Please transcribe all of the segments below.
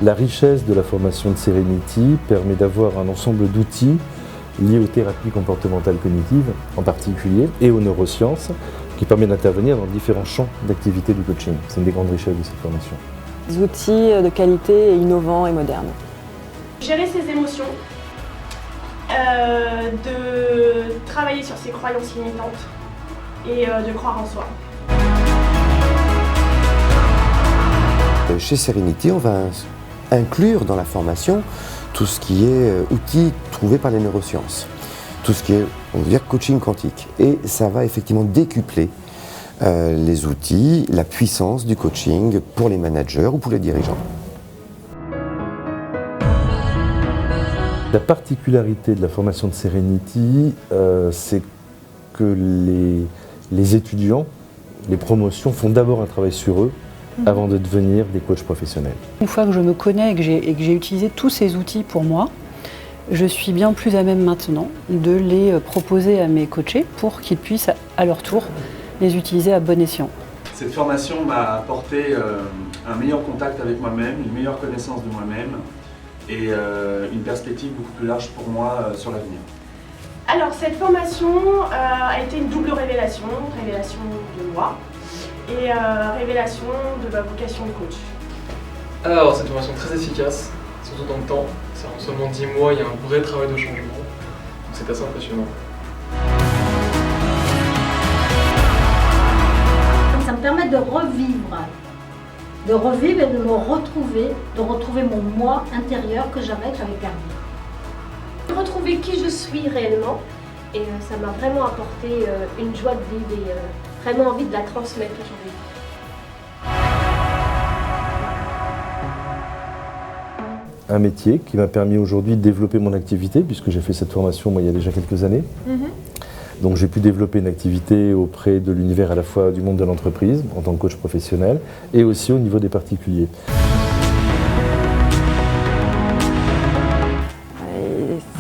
La richesse de la formation de Serenity permet d'avoir un ensemble d'outils liés aux thérapies comportementales cognitives en particulier et aux neurosciences qui permet d'intervenir dans différents champs d'activité du coaching. C'est une des grandes richesses de cette formation. Des outils de qualité innovants et modernes. Gérer ses émotions, de travailler sur ses croyances limitantes et de croire en soi. Chez Serenity, on va inclure dans la formation tout ce qui est outils trouvés par les neurosciences, tout ce qui est, on va dire, coaching quantique. Et ça va effectivement décupler les outils, la puissance du coaching pour les managers ou pour les dirigeants. La particularité de la formation de Serenity, c'est que les étudiants, les promotions font d'abord un travail sur eux avant de devenir des coachs professionnels. Une fois que je me connais et que j'ai utilisé tous ces outils pour moi, je suis bien plus à même maintenant de les proposer à mes coachés pour qu'ils puissent à leur tour les utiliser à bon escient. Cette formation m'a apporté un meilleur contact avec moi-même, une meilleure connaissance de moi-même et une perspective beaucoup plus large pour moi sur l'avenir. Alors cette formation a été une double révélation de moi et révélation de ma vocation de coach. Alors, c'est une formation très efficace, surtout dans le temps. C'est en seulement 10 mois, il y a un vrai travail de changement. Donc c'est assez impressionnant. Ça me permet de revivre et de me retrouver, de retrouver mon moi intérieur que j'avais perdu. Retrouver qui je suis réellement et ça m'a vraiment apporté une joie de vivre et vraiment envie de la transmettre aujourd'hui. Un métier qui m'a permis aujourd'hui de développer mon activité puisque j'ai fait cette formation moi, il y a déjà quelques années. Donc j'ai pu développer une activité auprès de l'univers à la fois du monde de l'entreprise en tant que coach professionnel et aussi au niveau des particuliers.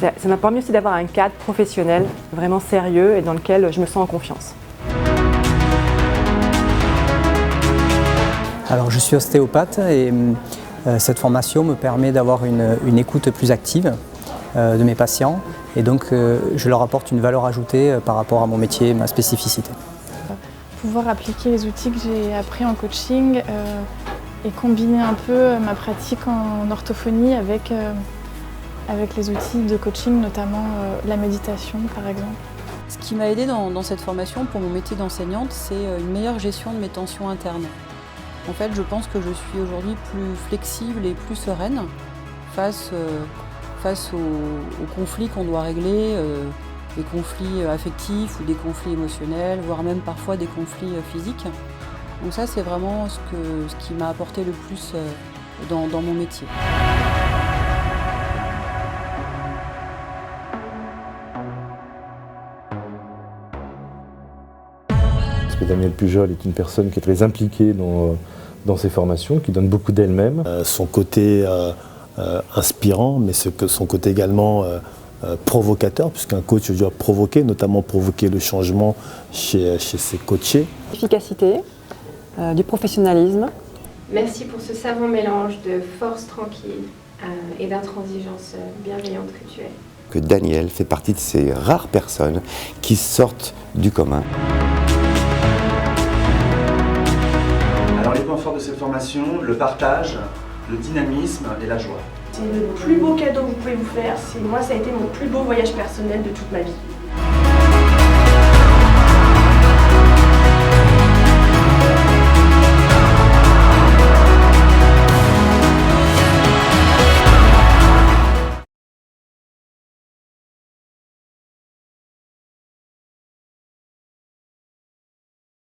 Ça m'a permis aussi d'avoir un cadre professionnel vraiment sérieux et dans lequel je me sens en confiance. Alors je suis ostéopathe et cette formation me permet d'avoir une écoute plus active de mes patients et donc je leur apporte une valeur ajoutée par rapport à mon métier, ma spécificité. Pouvoir appliquer les outils que j'ai appris en coaching et combiner un peu ma pratique en orthophonie avec les outils de coaching, notamment la méditation par exemple. Ce qui m'a aidé dans cette formation pour mon métier d'enseignante, c'est une meilleure gestion de mes tensions internes. En fait, je pense que je suis aujourd'hui plus flexible et plus sereine face aux conflits qu'on doit régler, des conflits affectifs ou des conflits émotionnels, voire même parfois des conflits physiques. Donc ça, c'est vraiment ce qui m'a apporté le plus dans mon métier. Parce que Danielle Pujol est une personne qui est très impliquée dans ses formations, qui donne beaucoup d'elle-même. Son côté inspirant, mais son côté également provocateur, puisqu'un coach doit provoquer, notamment provoquer le changement chez ses coachés. L'efficacité, du professionnalisme. Merci pour ce savant mélange de force tranquille et d'intransigeance bienveillante que tu es. Que Danielle fait partie de ces rares personnes qui sortent du commun. Alors les points forts de cette formation, le partage, le dynamisme et la joie. C'est le plus beau cadeau que vous pouvez vous faire. Moi, ça a été mon plus beau voyage personnel de toute ma vie.